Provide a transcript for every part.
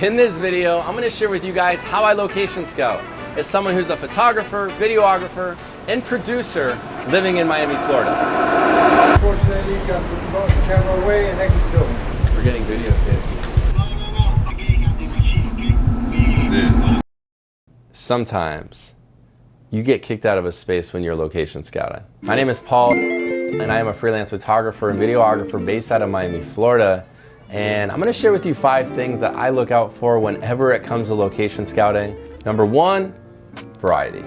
In this video, I'm gonna share with you guys how I location scout as someone who's a photographer, videographer, and producer living in Miami, Florida. Unfortunately, you got to put the camera away and exit the building. We're getting videotaped. Sometimes you get kicked out of a space when you're location scouting. My name is Paul, and I am a freelance photographer and videographer based out of Miami, Florida. And I'm gonna share with you 5 things that I look out for whenever it comes to location scouting. Number 1, variety.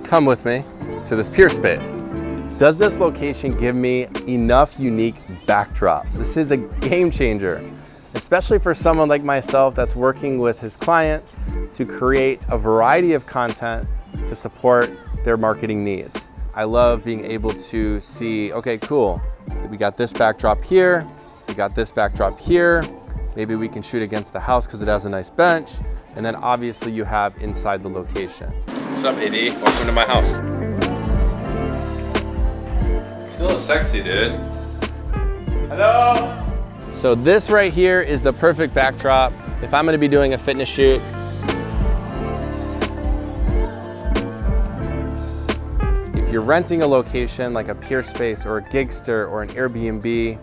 Come with me to this pier space. Does this location give me enough unique backdrops? This is a game changer, especially for someone like myself that's working with his clients to create a variety of content to support their marketing needs. I love being able to see, okay, cool, we got this backdrop here, we got this backdrop here, maybe we can shoot against the house because it has a nice bench, and then obviously you have inside the location. What's up, AD? Welcome to my house. It's a little sexy, dude. Hello? So this right here is the perfect backdrop if I'm gonna be doing a fitness shoot. If you're renting a location like a pier space or a Gigster or an Airbnb,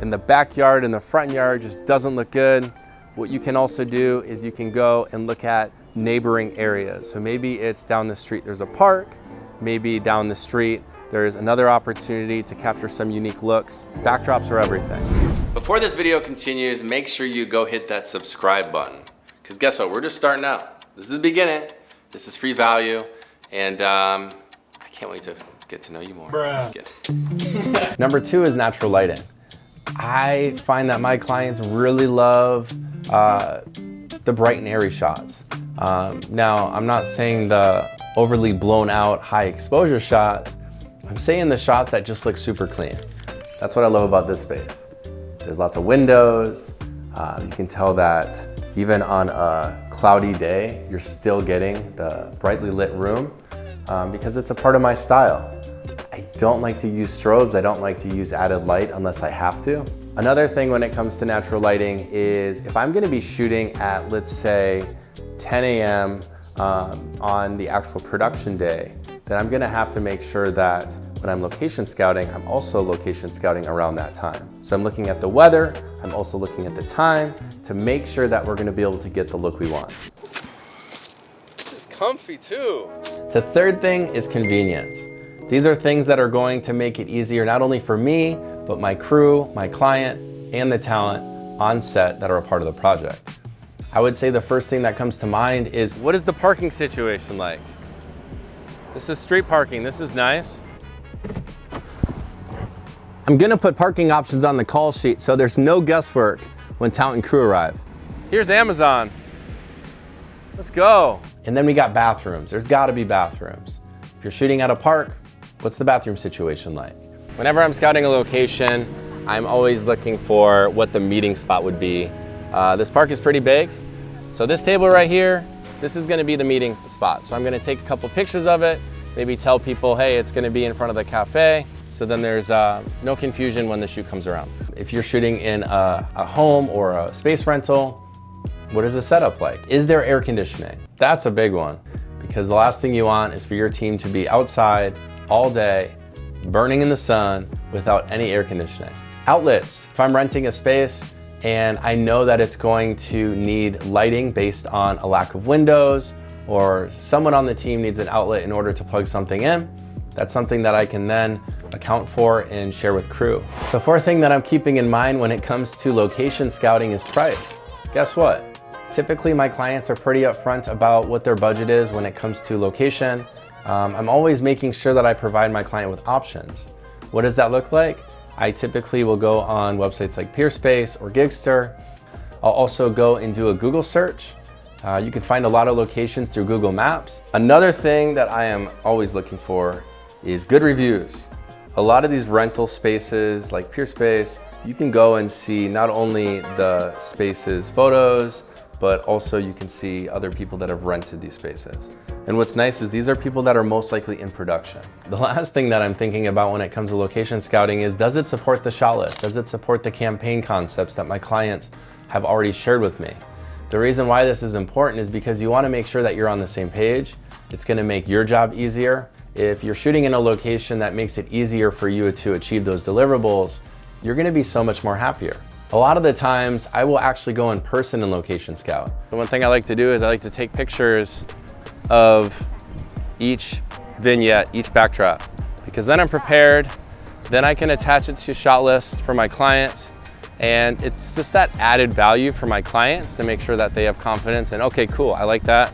and the backyard and the front yard just doesn't look good, what you can also do is you can go and look at neighboring areas. So maybe it's down the street there's a park, maybe down the street there's another opportunity to capture some unique looks. Backdrops are everything. Before this video continues, make sure you go hit that subscribe button. Because guess what, we're just starting out. This is the beginning, this is free value, and I can't wait to get to know you more. Number 2 is natural lighting. I find that my clients really love the bright and airy shots. Now, I'm not saying the overly blown out high exposure shots. I'm saying the shots that just look super clean. That's what I love about this space. There's lots of windows. You can tell that even on a cloudy day, you're still getting the brightly lit room because it's a part of my style. I don't like to use strobes. I don't like to use added light unless I have to. Another thing when it comes to natural lighting is if I'm gonna be shooting at, let's say, 10 a.m. On the actual production day, then I'm gonna have to make sure that when I'm location scouting, I'm also location scouting around that time. So I'm looking at the weather, I'm also looking at the time to make sure that we're gonna be able to get the look we want. This is comfy too. The third thing is convenience. These are things that are going to make it easier not only for me, but my crew, my client, and the talent on set that are a part of the project. I would say the first thing that comes to mind is, what is the parking situation like? This is street parking, this is nice. I'm gonna put parking options on the call sheet so there's no guesswork when talent and crew arrive. Here's Amazon. Let's go. And then we got bathrooms. There's gotta be bathrooms. If you're shooting at a park, what's the bathroom situation like? Whenever I'm scouting a location, I'm always looking for what the meeting spot would be. This park is pretty big. So this table right here, this is gonna be the meeting spot. So I'm gonna take a couple pictures of it, maybe tell people, hey, it's gonna be in front of the cafe. So then there's no confusion when the shoot comes around. If you're shooting in a home or a space rental, what is the setup like? Is there air conditioning? That's a big one, because the last thing you want is for your team to be outside all day, burning in the sun without any air conditioning. Outlets. If I'm renting a space and I know that it's going to need lighting based on a lack of windows, or someone on the team needs an outlet in order to plug something in, that's something that I can then account for and share with crew. The fourth thing that I'm keeping in mind when it comes to location scouting is price. Guess what? Typically my clients are pretty upfront about what their budget is when it comes to location. I'm always making sure that I provide my client with options. What does that look like? I typically will go on websites like Peerspace or Gigster. I'll also go and do a Google search. You can find a lot of locations through Google Maps. Another thing that I am always looking for is good reviews. A lot of these rental spaces like Peerspace, you can go and see not only the spaces photos, but also you can see other people that have rented these spaces. And what's nice is these are people that are most likely in production. The last thing that I'm thinking about when it comes to location scouting is, does it support the shot list? Does it support the campaign concepts that my clients have already shared with me? The reason why this is important is because you want to make sure that you're on the same page. It's going to make your job easier. If you're shooting in a location that makes it easier for you to achieve those deliverables, you're going to be so much more happier. A lot of the times I will actually go in person in Location Scout. The one thing I like to do is I like to take pictures of each vignette, each backdrop, because then I'm prepared. Then I can attach it to shot list for my clients. And it's just that added value for my clients to make sure that they have confidence and, okay, cool, I like that.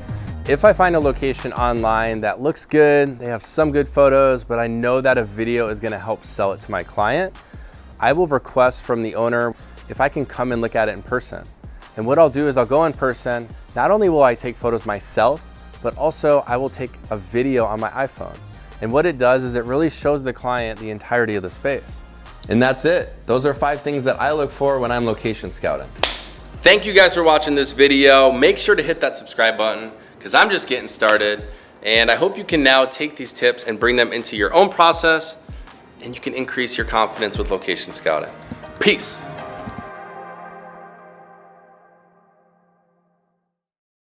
If I find a location online that looks good, they have some good photos, but I know that a video is gonna help sell it to my client, I will request from the owner if I can come and look at it in person. And what I'll do is I'll go in person. Not only will I take photos myself, but also I will take a video on my iPhone. And what it does is it really shows the client the entirety of the space. And that's it. Those are 5 things that I look for when I'm location scouting. Thank you guys for watching this video. Make sure to hit that subscribe button because I'm just getting started. And I hope you can now take these tips and bring them into your own process and you can increase your confidence with location scouting. Peace.